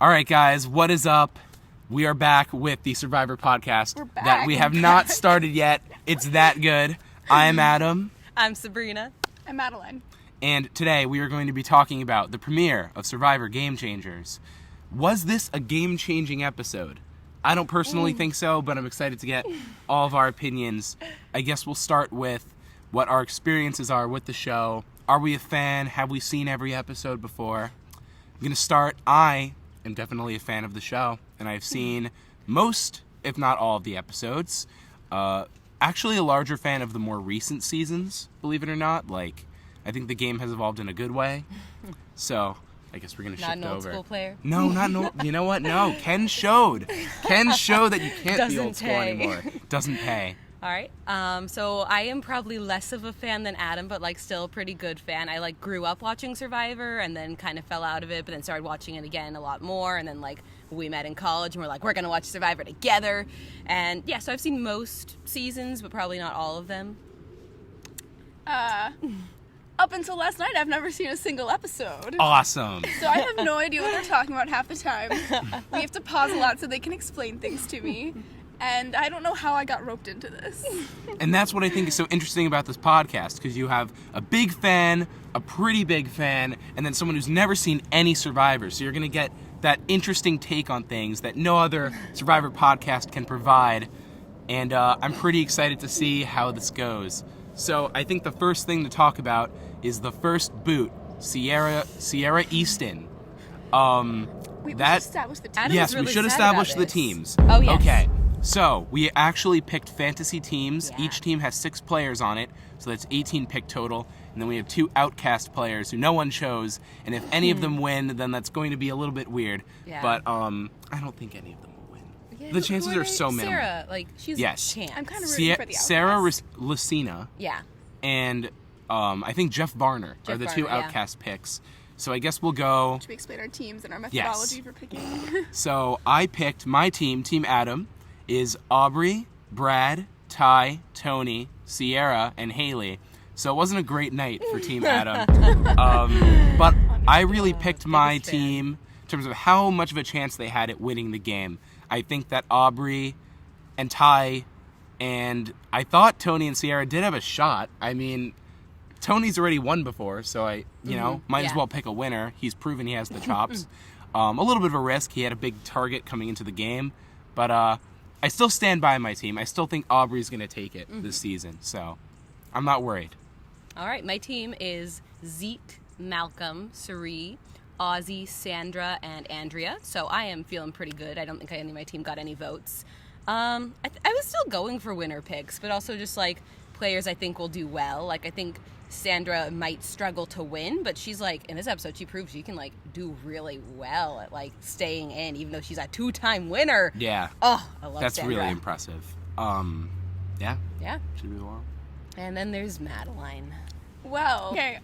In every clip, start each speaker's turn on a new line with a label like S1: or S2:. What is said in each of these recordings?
S1: All right, guys, what is up? We are back with the Survivor podcast that we have not started yet. It's that good. I am Adam.
S2: I'm Sabrina.
S3: I'm Madeline.
S1: And today we are going to be talking about the premiere of Survivor Game Changers. Was this a game-changing episode? I don't personally think so, but I'm excited to get all of our opinions. I guess we'll start with what our experiences are with the show. Are we a fan? Have we seen every episode before? I'm going to start. I am definitely a fan of the show, and I've seen most, if not all, of the episodes. Actually a larger fan of the more recent seasons, believe it or not. Like, I think the game has evolved in a good way. So, I guess we're going to shift over.
S2: Not an old school player?
S1: No, not no. You know what? No, Ken showed that you can't be old school anymore. Doesn't pay.
S2: All right. So I am probably less of a fan than Adam, but still a pretty good fan. I grew up watching Survivor and then kind of fell out of it, but then started watching it again a lot more. And then we met in college and we're going to watch Survivor together. And yeah, so I've seen most seasons, but probably not all of them.
S3: Up until last night, I've never seen a single episode.
S1: Awesome.
S3: So I have no idea what they're talking about half the time. We have to pause a lot so they can explain things to me. And I don't know how I got roped into this.
S1: And that's what I think is so interesting about this podcast, because you have a big fan, a pretty big fan, and then someone who's never seen any Survivor. So you're going to get that interesting take on things that no other Survivor podcast can provide. And I'm pretty excited to see how this goes. So I think the first thing to talk about is the first boot, Sierra Easton.
S3: We should establish the team.
S1: Yes, we should establish the teams.
S2: Oh, yes.
S1: Okay. So, we actually picked fantasy teams.
S2: Yeah.
S1: Each team has 6 players on it, so that's 18 pick total. And then we have 2 outcast players who no one chose. And if any of them win, then that's going to be a little bit weird.
S2: Yeah.
S1: But I don't think any of them will win.
S2: Yeah,
S1: The chances are so minimal.
S2: Sarah, she's
S1: Yes.
S2: a champ.
S3: I'm kind of rooting for the outcasts.
S1: Sarah Lucina
S2: Yeah.
S1: and I think Jeff Varner are the 2
S2: Varner, yeah.
S1: outcast picks. So I guess we'll go...
S3: Should we explain our teams and our methodology for picking?
S1: So I picked my team, Team Adam, is Aubrey, Brad, Ty, Tony, Sierra, and Haley. So it wasn't a great night for Team Adam. But I really picked my team in terms of how much of a chance they had at winning the game. I think that Aubrey and Ty, and I thought Tony and Sierra did have a shot. I mean, Tony's already won before, so might as well pick a winner. He's proven he has the chops. A little bit of a risk. He had a big target coming into the game. But I still stand by my team. I still think Aubrey's going to take it this season, so I'm not worried.
S2: All right, my team is Zeke, Malcolm, Sari, Ozzy, Sandra, and Andrea. So I am feeling pretty good. I don't think any of my team got any votes. I was still going for winner picks, but also just players I think will do well. I think Sandra might struggle to win, but she's in this episode she proves she can do really well at staying in, even though she's a 2-time winner.
S1: Yeah.
S2: Oh, I love
S1: That's
S2: Sandra.
S1: really impressive. Yeah.
S2: Yeah.
S1: Should be well.
S2: And then there's Madeline.
S3: Well, okay,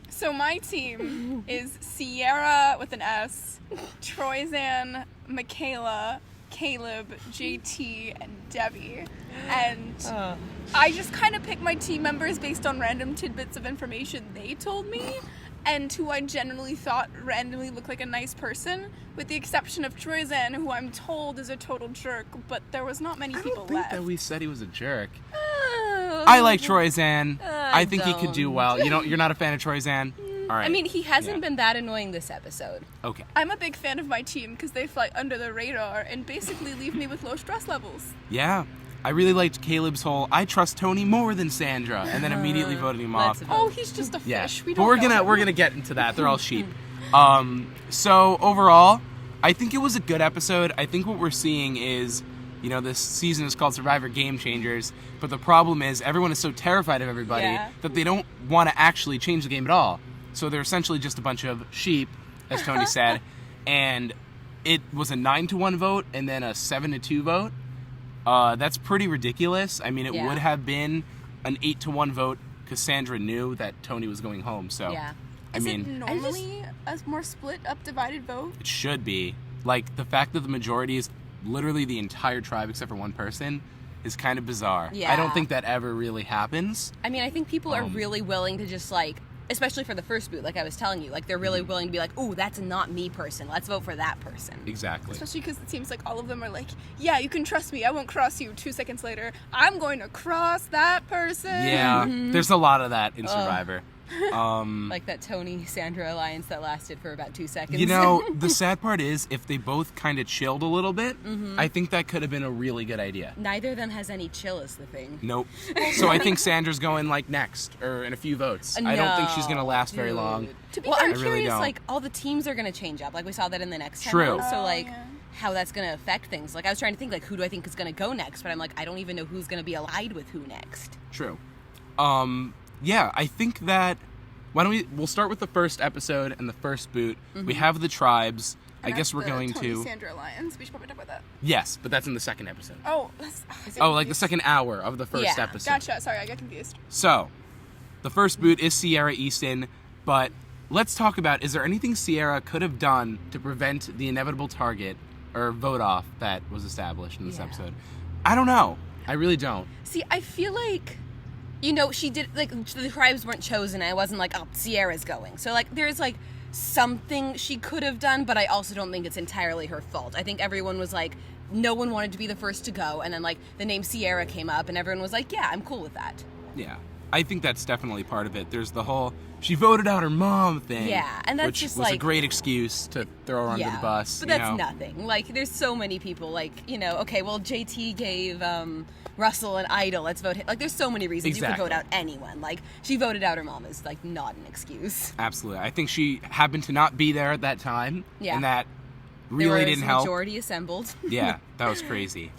S3: so my team is Sierra with an S, Troyzan, Michaela, Caleb, JT, and Debbie. And I just kind of picked my team members based on random tidbits of information they told me, and who I generally thought randomly looked like a nice person, with the exception of Troyzan, who I'm told is a total jerk, but there was not many people
S1: I don't think
S3: left.
S1: that we said he was a jerk. I like Troyzan. I think he could do well. You're not a fan of Troyzan? All right.
S2: I mean, he hasn't been that annoying this episode.
S1: Okay.
S3: I'm a big fan of my team because they fly under the radar and basically leave me with low stress levels.
S1: Yeah. I really liked Caleb's whole, I trust Tony more than Sandra, and then immediately voting him off.
S3: Oh, he's just a fish.
S1: Yeah.
S3: We
S1: But
S3: don't know.
S1: we're gonna get into that. They're all sheep. So overall, I think it was a good episode. I think what we're seeing is, this season is called Survivor Game Changers, but the problem is everyone is so terrified of everybody that they don't want to actually change the game at all. So they're essentially just a bunch of sheep, as Tony said, and it was a 9-1 vote and then a 7-2 vote. That's pretty ridiculous. I mean, it would have been an 8-1 vote because Sandra knew that Tony was going home. So,
S3: Is it normally a more split up divided vote?
S1: It should be. The fact that the majority is literally the entire tribe except for one person is kind of bizarre.
S2: Yeah.
S1: I don't think that ever really happens.
S2: I mean, I think people are really willing to just especially for the first boot, like I was telling you, like they're really willing to be like, ooh, that's a not me person. Let's vote for that person.
S1: Exactly.
S3: Especially because it seems like all of them are like, yeah, you can trust me. I won't cross you. 2 seconds later, I'm going to cross that person.
S1: Yeah, there's a lot of that in Survivor.
S2: Like that Tony-Sandra alliance that lasted for about 2 seconds.
S1: You know, the sad part is, if they both kind of chilled a little bit, I think that could have been a really good idea.
S2: Neither of them has any chill is the thing.
S1: Nope. So I think Sandra's going, like, next, or in a few votes. I don't think she's going to last very long.
S3: To be
S2: Well,
S3: fair,
S2: I'm
S1: I really
S2: curious,
S1: don't.
S2: like, all the teams are going to change up. Like, we saw that in the next 10
S1: True.
S2: months. So, like,
S3: yeah.
S2: how that's going to affect things. Like, I was trying to think, like, who do I think is going to go next? But I'm like, I don't even know who's going to be allied with who next.
S1: True. Yeah, I think that... We'll start with the first episode and the first boot. We have the tribes.
S3: And
S1: I guess
S3: that's
S1: we're
S3: the
S1: going
S3: Tony
S1: to...
S3: Sandra alliance. We should probably talk about that.
S1: Yes, but that's in the second episode.
S3: Oh, that's...
S1: Oh, like the second hour of the first
S2: Yeah,
S1: episode.
S3: Gotcha. Sorry, I got confused.
S1: So, the first boot is Sierra Easton, but let's talk about, is there anything Sierra could have done to prevent the inevitable target or vote off that was established in this
S2: Yeah.
S1: episode? I don't know. I really don't.
S2: See, I feel like, you know, she did, like, the tribes weren't chosen. I wasn't like, oh, Sierra's going. So, like, there's, like, something she could have done, but I also don't think it's entirely her fault. I think everyone was like, no one wanted to be the first to go, and then, like, the name Sierra came up, and everyone was like, yeah, I'm cool with that.
S1: Yeah. I think that's definitely part of it. There's the whole, she voted out her mom thing.
S2: Yeah, and that's
S1: which
S2: just,
S1: was a
S2: like-
S1: great excuse to throw her under the bus.
S2: But
S1: you
S2: that's
S1: know?
S2: nothing. Like, there's so many people, like, you know, okay, well, JT gave Russell an idol. Let's vote him. Like, there's so many reasons you
S1: Exactly.
S2: could vote out anyone. Like, she voted out her mom is, like, not an excuse.
S1: Absolutely. I think she happened to not be there at that time.
S2: Yeah.
S1: And that
S2: There
S1: really
S2: was
S1: didn't
S2: a
S1: help.
S2: majority assembled.
S1: Yeah, that was crazy.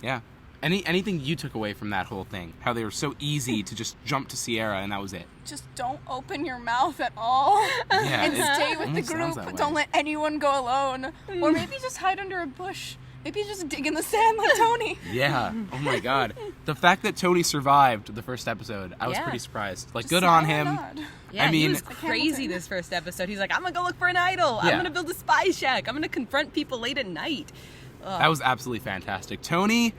S1: Yeah. Anything you took away from that whole thing? How they were so easy to just jump to Sierra and that was it.
S3: Just don't open your mouth at all.
S1: Yeah,
S3: And
S1: it
S3: stay with the
S1: almost sounds
S3: group.
S1: that
S3: Don't
S1: way.
S3: let anyone go alone. Or maybe just hide under a bush. Maybe just dig in the sand like Tony.
S1: Yeah. Oh my God. The fact that Tony survived the first episode, I was
S2: Yeah.
S1: pretty surprised. Like,
S3: Just
S1: good on
S3: silent
S1: him.
S3: nod.
S2: Yeah,
S1: I mean-
S2: he was
S3: Like
S2: crazy
S3: Hamilton.
S2: this first episode. He's like, I'm gonna go look for an idol.
S1: Yeah.
S2: I'm gonna build a spy shack. I'm gonna confront people late at night.
S1: That was absolutely fantastic. Tony,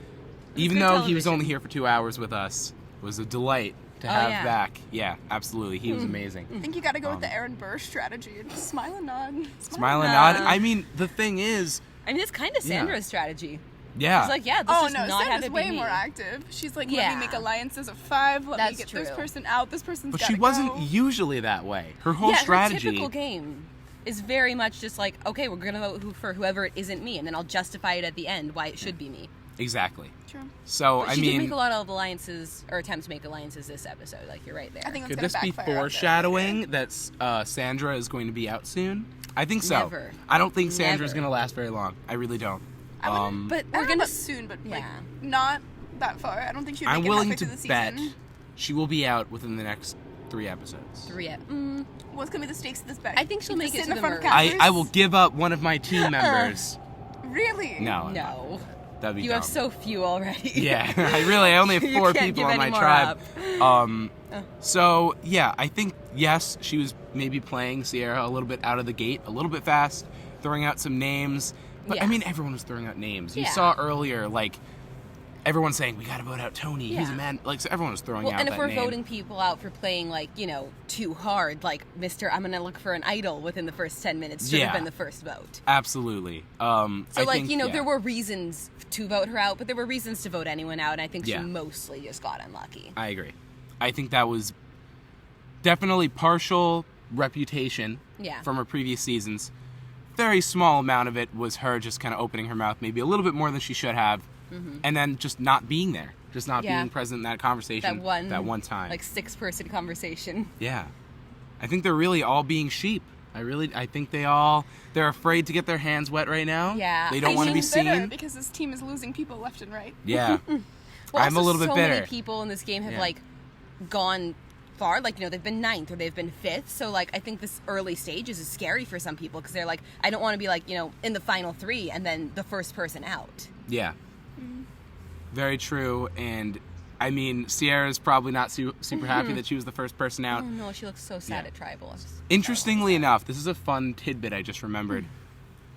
S1: even
S2: good
S1: though he was
S2: television.
S1: only here for 2 hours with us, was a delight to
S2: Oh,
S1: have
S2: yeah.
S1: back. Yeah, absolutely. He was amazing.
S3: I think you gotta go with the Aaron Burr strategy. Just smile and nod.
S1: Smile and
S2: nod.
S1: nod. I mean, the thing is,
S2: I mean, it's kind of
S1: Yeah.
S2: Sandra's strategy.
S1: yeah.
S2: She's like, yeah, this
S3: Oh
S2: does
S3: no,
S2: not have
S3: Sandra's
S2: to be
S3: way
S2: me.
S3: more active. She's like, let
S2: Yeah.
S3: me make alliances of 5. Let me
S2: That's
S3: get this
S2: true.
S3: person out. This person's
S1: but
S3: gotta
S1: she wasn't
S3: go.
S1: usually that way. Her whole
S2: Yeah,
S1: strategy.
S2: her typical game is very much just like, okay, we're gonna vote for whoever it isn't me, and then I'll justify it at the end why it should be me.
S1: Exactly.
S3: True.
S1: So,
S2: But
S1: I
S2: she did
S1: mean,
S2: make a lot of alliances, or attempt to make alliances this episode. Like, you're right there.
S3: I think
S1: could
S3: that's
S1: this
S3: gonna
S1: be
S3: backfire out there.
S1: foreshadowing that Sandra is going to be out soon? I think so.
S2: Never.
S1: I don't think Sandra's
S2: Never.
S1: going to last very long. I really don't.
S3: I wouldn't-
S2: but
S3: I
S2: we're
S3: don't know
S2: gonna
S3: about soon, but like
S2: yeah.
S3: not that far. I don't think she'd make
S1: I'm
S3: it
S1: willing
S3: halfway
S1: to
S3: through the
S1: bet
S3: season.
S1: she will be out within the next 3 episodes.
S3: What's gonna be the stakes of this bet?
S2: I think she'll
S3: You
S2: make
S3: sit
S2: it
S3: in
S2: to
S3: the
S2: the
S3: front of
S2: merge.
S3: counters?
S1: I will give up one of my team members.
S3: Really?
S1: No. I'm not.
S2: No.
S1: That'd be
S2: You
S1: dumb.
S2: have so few already.
S1: Yeah, I only have
S2: You
S1: 4
S2: can't
S1: people
S2: give
S1: on my
S2: any more
S1: tribe.
S2: up.
S1: So yeah, I think yes, she was maybe playing Sierra a little bit out of the gate, a little bit fast, throwing out some names. But I
S2: Yeah.
S1: mean, everyone was throwing out names. You
S2: Yeah.
S1: saw earlier, like everyone saying we got to vote out Tony. He's a
S2: Yeah.
S1: man. Like so everyone was throwing
S2: Well,
S1: out
S2: and if
S1: that
S2: we're
S1: name.
S2: voting people out for playing, like, you know, too hard, like, Mr. I'm gonna look for an idol within the first 10 minutes should
S1: Yeah.
S2: have been the first vote.
S1: Absolutely.
S2: So,
S1: I
S2: like,
S1: think,
S2: you know,
S1: yeah.
S2: there were reasons to vote her out, but there were reasons to vote anyone out, and I think
S1: Yeah.
S2: she mostly just got unlucky.
S1: I agree. I think that was definitely partial reputation
S2: Yeah.
S1: from her previous seasons. Very small amount of it was her just kind of opening her mouth, maybe a little bit more than she should have, and then just not being there, just not
S2: Yeah.
S1: being present in that conversation
S2: That one
S1: time.
S2: like 6-person conversation.
S1: Yeah, I think they're really all being sheep. I think they're afraid to get their hands wet right now.
S2: Yeah.
S1: They don't
S2: I
S1: want to be
S2: mean,
S3: bitter
S1: seen.
S3: because this team is losing people left and right.
S1: Yeah,
S2: Well,
S1: I'm a
S2: also,
S1: little bit
S2: so
S1: bitter.
S2: many people in this game have
S1: Yeah.
S2: like gone far, like, you know, they've been 9th or they've been 5th, so like I think this early stages is scary for some people because they're like, I don't want to be like, you know, in the final 3 and then the first person out.
S1: Yeah. Very true. And I mean, Sierra's probably not super happy that she was the first person out.
S2: Oh no, she looks so sad
S1: Yeah.
S2: at Tribal. It's just
S1: Interestingly enough, this is a fun tidbit I just remembered.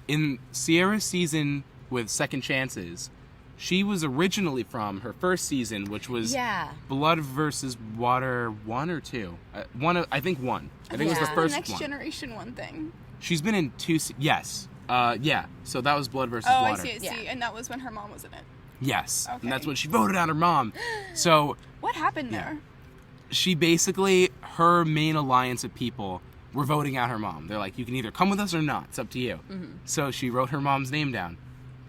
S1: In Sierra's season with Second Chances, she was originally from her first season, which was
S2: Yeah.
S1: Blood versus Water 1 or 2. I think 1. I think it was the
S2: Yeah.
S1: first
S3: The Next
S1: one.
S3: Generation one thing.
S1: She's been in 2. Yes. Yeah. So that was Blood versus
S3: Oh,
S1: Water.
S3: I see.
S2: Yeah.
S3: And that was when her mom was in it.
S1: Yes.
S3: Okay.
S1: And that's when she voted out her mom. So
S3: What happened there?
S1: she basically, her main alliance of people were voting out her mom. They're like, you can either come with us or not. It's up to you. So she wrote her mom's name down.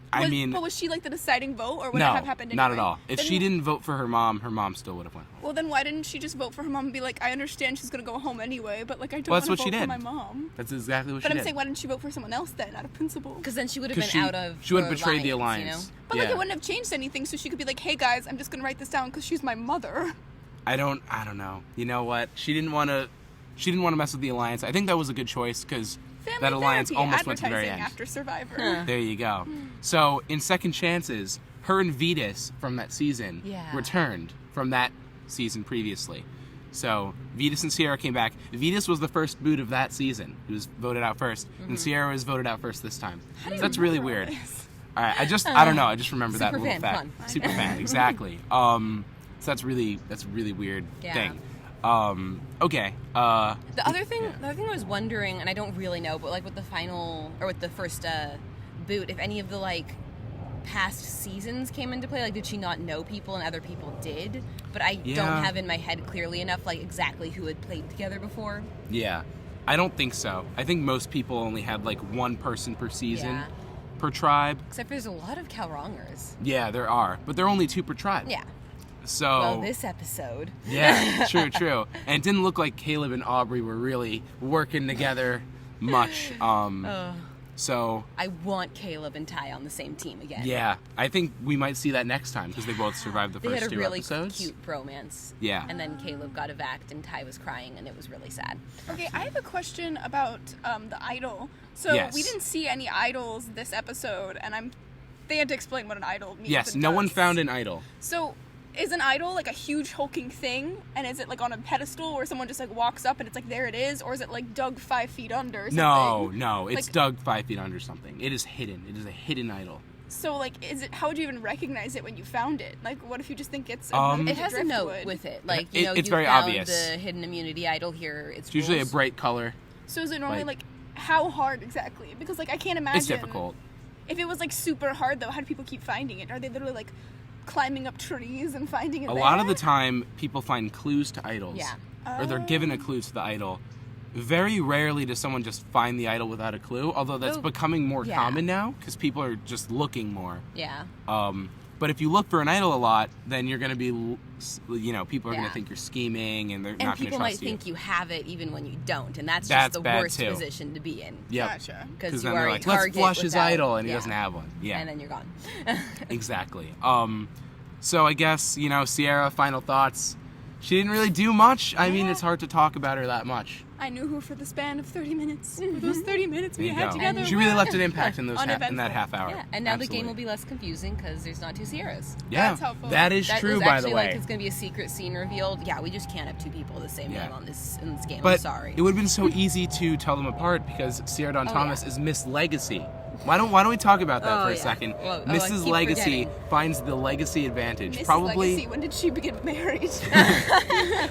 S3: But was she like the deciding vote, or would
S1: no,
S3: it have happened anyway?
S1: not at all. If
S3: Then-
S1: she didn't vote for her mom still would have went home.
S3: Well, then why didn't she just vote for her mom and be like, I understand she's gonna go home anyway, but like I don't
S1: Well, that's
S3: want to
S1: what
S3: vote
S1: she
S3: for
S1: did.
S3: my mom.
S1: That's exactly what
S3: But
S1: she
S3: I'm
S1: did.
S3: saying, why didn't she vote for someone else then, out of principle?
S2: Because then she would have been
S1: 'Cause she-
S2: out of.
S1: she would have betrayed the
S2: You
S1: alliance.
S2: know?
S3: But like
S1: Yeah.
S3: it wouldn't have changed anything, so she could be like, hey guys, I'm just gonna write this down because she's my mother.
S1: I don't know. You know what? She didn't want to mess with the alliance. I think that was a good choice because
S3: Family
S1: that alliance
S3: therapy,
S1: almost went to the very
S3: advertising
S1: end.
S3: after Survivor.
S2: Huh.
S1: There you go. So in Second Chances, her and Vetus from that season
S2: Yeah.
S1: returned from that season previously. So Vetus and Sierra came back. Vetus was the first boot of that season. He was voted out 1st, and Sierra was voted out first this time.
S3: How do you
S1: That's really
S3: remember all
S1: weird.
S3: this?
S1: All right, I don't know. I just remember that
S2: Super
S1: little
S2: fan,
S1: fact.
S2: fun.
S1: Super fan, exactly. So that's a really weird
S2: Yeah.
S1: thing. Okay.
S2: The other thing I was wondering, and I don't really know, but like with the final or with the first boot, if any of the like past seasons came into play, like did she not know people and other people did? But I
S1: Yeah.
S2: don't have in my head clearly enough like exactly who had played together before.
S1: Yeah, I don't think so. I think most people only had like one person per season,
S2: Yeah.
S1: per tribe.
S2: Except there's a lot of Calrongers.
S1: Yeah, there are, but there are only 2 per tribe.
S2: Yeah.
S1: So.
S2: Well, this episode.
S1: Yeah, true. And it didn't look like Caleb and Aubrey were really working together much. So.
S2: I want Caleb and Ty on the same team again.
S1: Yeah, I think we might see that next time because they both survived the
S2: They
S1: first
S2: had a
S1: 2
S2: really
S1: episodes.
S2: cute bromance.
S1: Yeah.
S2: And then Caleb got evac and Ty was crying and it was really sad.
S3: Okay, I have a question about the idol. So
S1: Yes.
S3: we didn't see any idols this episode, and they had to explain what an idol means.
S1: Yes,
S3: and
S1: no one
S3: does.
S1: found an idol.
S3: So is an idol like a huge hulking thing, and is it like on a pedestal where someone just like walks up and it's like there it is, or is it like dug 5 feet under? Or something?
S1: No, it's
S3: Like-
S1: dug 5 feet under something. It is hidden. It is a hidden idol.
S3: So like, how would you even recognize it when you found it? Like, what if you just think it's
S1: It
S2: It has a note with it. Like, you know,
S1: It's
S2: you
S1: very
S2: found
S1: obvious.
S2: the hidden immunity idol here.
S1: It's usually a
S2: rules.
S1: bright color.
S3: So is it normally
S1: like-
S3: like how hard exactly? Because like I can't imagine.
S1: It's difficult.
S3: If it was like super hard though, how do people keep finding it? Are they literally like climbing up trees and finding it?
S1: A lot of the time, people find clues to idols.
S2: Yeah.
S1: Or they're given a clue to the idol. Very rarely does someone just find the idol without a clue, although that's
S2: Oh,
S1: becoming more
S2: yeah.
S1: common now because people are just looking more.
S2: Yeah.
S1: But if you look for an idol a lot, then you're going to be, people are going
S2: Yeah.
S1: to think you're scheming and they're
S2: And
S1: not going to
S2: people might
S1: trust you.
S2: think you have it even when you don't. And that's
S1: That's
S2: just the
S1: bad,
S2: worst
S1: too.
S2: position to be in.
S1: Yep.
S3: Gotcha.
S2: Because
S1: Because
S2: you
S1: then
S2: are
S1: they're
S2: a
S1: like, let's
S2: target
S1: flush his
S2: without-
S1: idol, and he
S2: yeah.
S1: doesn't have one. Yeah.
S2: And then you're gone.
S1: Exactly. So I guess, Sierra, final thoughts. She didn't really do much. I mean, it's hard to talk about her that much.
S3: I knew her for the span of 30 minutes. For those 30 minutes we
S1: There you
S3: had
S1: go.
S3: together.
S1: She really left an impact in that
S3: Uneventful.
S1: half hour.
S2: Yeah. And now the game will
S1: Absolutely.
S2: be less confusing because there's not 2 Sierras.
S1: Yeah,
S3: That's helpful.
S1: that is
S2: That
S1: true,
S2: was
S1: by
S2: actually
S1: the way.
S2: like it's going to be a secret scene revealed. Yeah, we just can't have 2 people the same
S1: Yeah.
S2: name in this game.
S1: But
S2: I'm sorry.
S1: it would have been so easy to tell them apart because Sierra Dawn
S2: Oh,
S1: Thomas
S2: yeah.
S1: is Miss Legacy. Why don't we talk about that
S2: Oh,
S1: for a
S2: yeah.
S1: second?
S2: Well, I
S1: Mrs.
S2: keep
S1: Legacy
S2: forgetting.
S1: finds the legacy advantage.
S3: Mrs.
S1: Probably
S3: Legacy, when did she get married?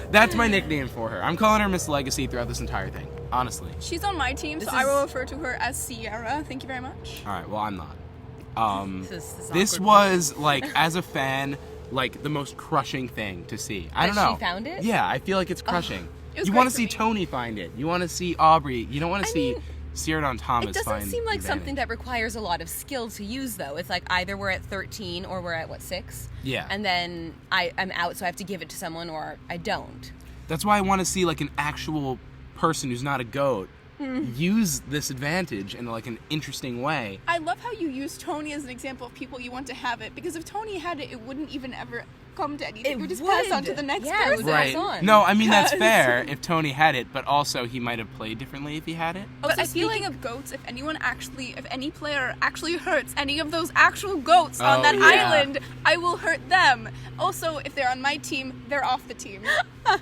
S1: that's my nickname for her. I'm calling her Miss Legacy throughout this entire thing. Honestly.
S3: She's on my team, so
S2: This
S3: I will
S2: is-
S3: refer to her as Sierra. Thank you very much.
S1: All right. Well, I'm not.
S2: This
S1: This was like, as a fan, like the most crushing thing to see. I
S2: That
S1: don't know.
S2: she found it?
S1: Yeah, I feel like it's crushing.
S3: It was
S1: You
S3: great
S1: want to
S3: for
S1: see
S3: me.
S1: Tony find it. You want to see Aubrey. You don't want to see
S2: mean,
S1: Sierra Dawn Thomas
S2: It doesn't
S1: find
S2: seem like
S1: advantage.
S2: something that requires a lot of skill to use, though. It's like either we're at 13 or we're at, 6?
S1: Yeah.
S2: And then I'm out, so I have to give it to someone, or I don't.
S1: That's why I want to see like an actual person who's not a goat use this advantage in like an interesting way.
S3: I love how you use Tony as an example of people you want to have it, because if Tony had it, it wouldn't even ever come to anything.
S2: It
S3: We just
S2: would.
S3: pass on to the next
S2: Yeah, it
S3: person.
S2: would pass
S1: Right.
S2: on.
S1: No, I mean that's
S3: Because-
S1: fair if Tony had it, but also he might have played differently if he had it.
S3: But
S2: I
S3: I
S2: feel
S3: speaking
S2: like-
S3: of goats, if any player actually hurts any of those actual goats on
S1: Oh,
S3: that
S1: yeah.
S3: island, I will hurt them. Also, if they're on my team, they're off the team.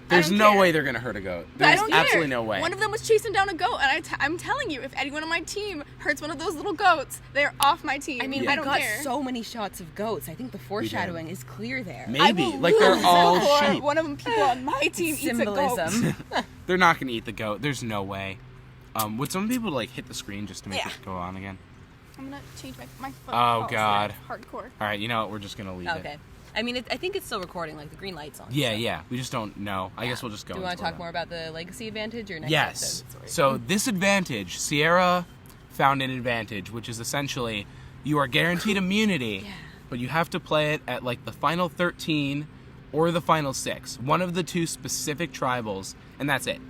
S1: There's
S3: don't
S1: no
S3: care.
S1: way they're gonna hurt a goat.
S3: But I
S1: There's
S3: don't care.
S1: absolutely no way.
S3: One of them was chasing down a goat, and I'm telling you, if anyone on my team hurts one of those little goats, they're off my team.
S2: I mean,
S1: Yeah.
S2: we
S3: I don't
S2: got
S3: care.
S2: so many shots of goats. I think the foreshadowing is clear there.
S3: I
S1: Maybe.
S3: will
S1: Like they're
S3: lose
S1: all
S3: before
S1: sheep.
S3: one of them people on my team eats a goat.
S2: Symbolism.
S1: They're not gonna eat the goat. There's no way. Would some people like hit the screen just to make
S3: Yeah.
S1: it go on again?
S3: I'm gonna change my foot.
S1: Oh,
S3: it's
S1: God.
S3: like hardcore.
S1: All right, you know what? We're just gonna leave it.
S2: Okay. I mean, I think it's still recording. Like the green light's on.
S1: Yeah,
S2: so.
S1: yeah. We just don't know. I guess we'll just go.
S2: Do you want
S1: into
S2: to talk
S1: it.
S2: more about the legacy advantage or next
S1: Yes.
S2: episode?
S1: So this advantage, Sierra found an advantage, which is essentially you are guaranteed immunity,
S2: Yeah.
S1: but you have to play it at like the final 13 or the final 6, one of the two specific tribals, and that's it.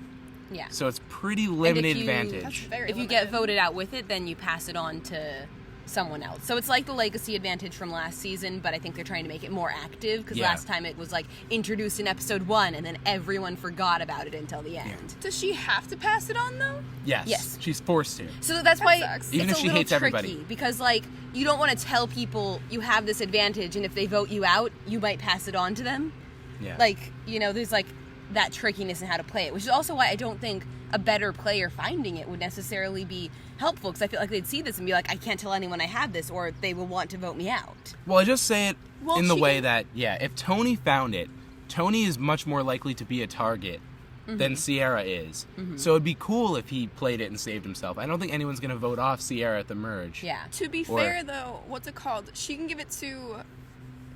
S2: Yeah.
S1: So it's pretty limited
S2: you-
S3: That's
S1: advantage.
S3: very
S2: If you
S3: limited.
S2: get voted out with it, then you pass it on to someone else. So it's like the legacy advantage from last season, but I think they're trying to make it more active because
S1: Yeah.
S2: last time it was like introduced in episode 1 and then everyone forgot about it until the end.
S3: Does she have to pass it on though?
S1: Yes.
S2: Yes.
S1: She's forced to.
S2: So that's
S3: That
S2: why
S3: sucks.
S2: it's
S1: Even
S2: a
S1: if she
S2: little
S1: hates
S2: tricky
S1: everybody.
S2: because like you don't want to tell people you have this advantage and if they vote you out, you might pass it on to them.
S1: Yeah.
S2: Like, you know, there's like that trickiness in how to play it, which is also why I don't think a better player finding it would necessarily be helpful because I feel like they'd see this and be like, I can't tell anyone I have this, or they will want to vote me out.
S1: Well, I just say it
S3: Well,
S1: in the
S3: she
S1: way
S3: can-
S1: that, yeah, if Tony found it, Tony is much more likely to be a target than Sierra is. So it'd be cool if he played it and saved himself. I don't think anyone's going to vote off Sierra at the merge.
S2: Yeah.
S3: To be
S1: Or-
S3: fair though, what's it called? She can give it to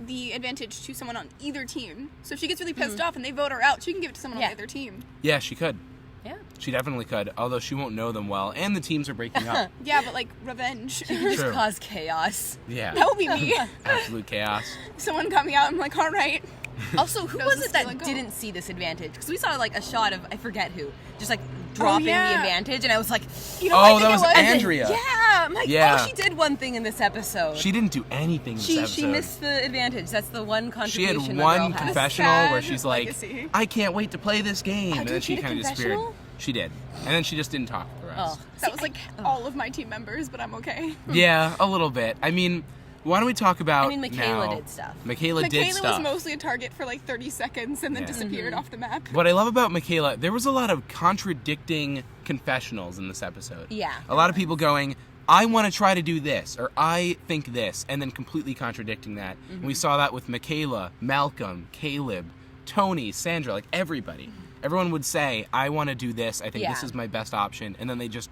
S3: the advantage to someone on either team. So if she gets really pissed off and they vote her out, she can give it to someone
S2: Yeah.
S3: on the other team.
S1: Yeah, she could.
S2: Yeah.
S1: She definitely could, although she won't know them well, and the teams are breaking up.
S3: Yeah, but like revenge.
S2: Just
S1: True.
S2: cause chaos.
S1: Yeah.
S3: That would be me.
S1: Absolute chaos.
S3: Someone got me out. I'm like, all right.
S2: Also, who
S3: That
S2: was
S3: was
S2: it
S3: still a
S2: that
S3: goal.
S2: didn't see this advantage? Because we saw like a shot of, I forget who, just like dropping the
S3: yeah.
S2: advantage, and I was like,
S3: You know
S1: Oh,
S3: what I think
S1: that
S3: it
S1: was
S3: was?
S1: Andrea.
S2: yeah, I'm like,
S1: Yeah.
S2: oh, she did one thing in this episode.
S1: She didn't do anything in this
S2: She
S1: episode.
S2: missed the advantage. That's the one
S1: She had
S2: contribution. my
S1: one
S2: girl has.
S1: confessional where
S3: Sad
S1: she's like,
S3: legacy.
S1: I can't wait to play this game. And then
S2: did
S1: she
S2: she get a
S1: kind of disappeared.
S2: confessional?
S1: She did. And then she just didn't talk for the rest.
S2: Oh,
S3: That was like all of my team members, but I'm okay.
S1: Yeah, a little bit. I mean, why don't we talk about
S2: I mean, Michaela
S1: now-
S2: did stuff.
S1: Michaela did
S3: Michaela
S1: stuff.
S3: was mostly a target for like 30 seconds and then
S1: Yeah.
S3: disappeared off the map.
S1: What I love about Michaela, there was a lot of contradicting confessionals in this episode.
S2: Yeah.
S1: A lot of people going, I want to try to do this, or I think this, and then completely contradicting that. And we saw that with Michaela, Malcolm, Caleb, Tony, Sandra, like everybody. Everyone would say, I want to do this, I think this
S2: Yeah.
S1: is my best option, and then they just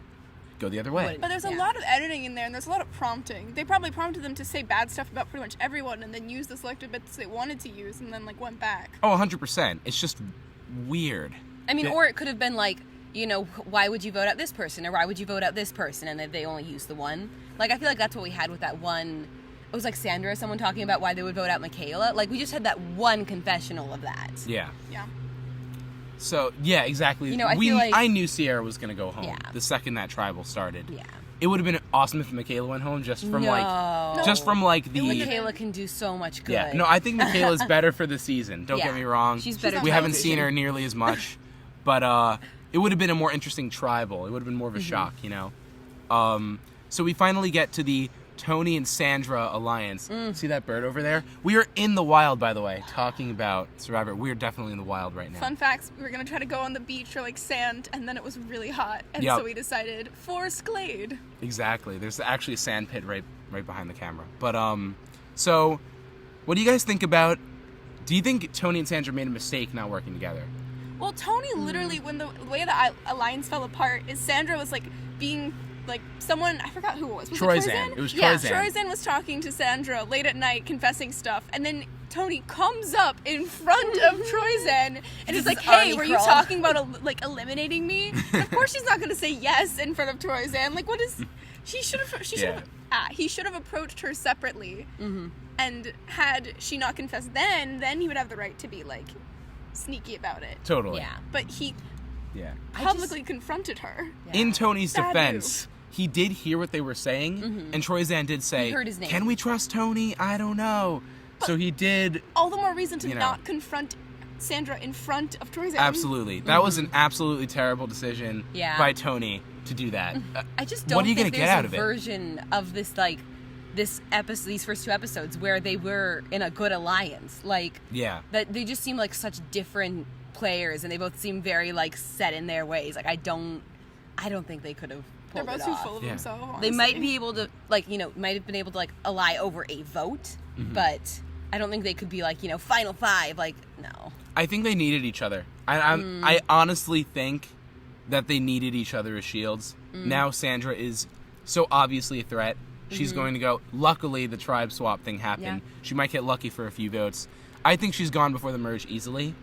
S1: go the other way.
S2: Wouldn't-
S3: But there's a
S2: Yeah.
S3: lot of editing in there, and there's a lot of prompting. They probably prompted them to say bad stuff about pretty much everyone, and then use the selected bits they wanted to use, and then like went back.
S1: Oh, 100%. It's just weird.
S2: I mean,
S1: Yeah.
S2: or it could have been like, you know, why would you vote out this person, or why would you vote out this person, and they only used the one. Like, I feel like that's what we had with that one. It was like Sandra, someone talking about why they would vote out Michaela. Like, we just had that one confessional of that.
S1: Yeah.
S3: Yeah.
S1: So, yeah, exactly.
S2: You know, I feel like-
S1: I knew Sierra was going to go home
S2: Yeah.
S1: the second that tribal started.
S2: Yeah.
S1: It would have been awesome if Michaela went home just from like
S2: No.
S1: just from like the
S2: Michaela can do so much good.
S1: Yeah. No, I think Michaela's better for the season. Don't
S2: Yeah.
S1: get me wrong.
S2: She's better
S1: We
S2: for
S1: haven't
S2: the
S1: seen
S2: season.
S1: her nearly as much. But it would have been a more interesting tribal. It would have been more of a
S2: Mm-hmm.
S1: shock, you know. So we finally get to the Tony and Sandra alliance.
S2: Mm.
S1: See that bird over there? We are in the wild, by the way, talking about Survivor. We are definitely in the wild right now.
S3: Fun facts, we were gonna try to go on the beach or like sand, and then it was really hot, and
S1: Yep.
S3: so we decided Forest Glade.
S1: Exactly. There's actually a sand pit right behind the camera. But so what do you guys think about? Do you think Tony and Sandra made a mistake not working together?
S3: Well, Tony literally, when the way the alliance fell apart, is Sandra was like being like someone, I forgot who it was. Was
S1: Troyzan.
S3: it
S1: It was
S3: Yeah,
S1: Troyzan.
S3: Troyzan was talking to Sandra late at night, confessing stuff, and then Tony comes up in front of Troyzan and is
S2: Does
S3: like,
S2: his
S3: "Hey,
S2: army
S3: were you
S2: crawl?"
S3: talking about like eliminating me?" And of course, she's not going to say yes in front of Troyzan. Like, what is? He should have. He should have approached her separately, and had she not confessed, then he would have the right to be like sneaky about it.
S1: Totally.
S2: Yeah.
S3: But he
S1: Yeah.
S3: publicly confronted her.
S2: Yeah.
S1: In Tony's
S3: Bad
S1: defense, he did hear what they were saying, and Troyzan did say,
S2: He heard his name.
S1: "Can we trust Tony? I don't know." So he did.
S3: All the more reason to
S1: You know.
S3: not confront Sandra in front of Troy's.
S1: Absolutely. That was an absolutely terrible decision
S2: Yeah.
S1: by Tony to do that.
S2: I just
S1: What
S2: don't
S1: are you
S2: think
S1: gonna
S2: there's
S1: get out
S2: a
S1: of it?
S2: version of this episode, these first 2 episodes, where they were in a good alliance. Like,
S1: Yeah.
S2: that they just seem like such different players, and they both seem very like set in their ways. Like, I don't think they could have
S3: They're
S2: pulled
S3: both
S2: it
S3: too
S2: off.
S3: full of
S1: Yeah.
S3: themselves.
S2: They
S3: Honestly.
S2: might be able to, like, might have been able to, like, ally over a vote, but I don't think they could be, like, final 5. Like, no.
S1: I think they needed each other. I honestly think that they needed each other as shields. Now Sandra is so obviously a threat. She's going to go. Luckily, the tribe swap thing happened.
S2: Yeah.
S1: She might get lucky for a few votes. I think she's gone before the merge easily.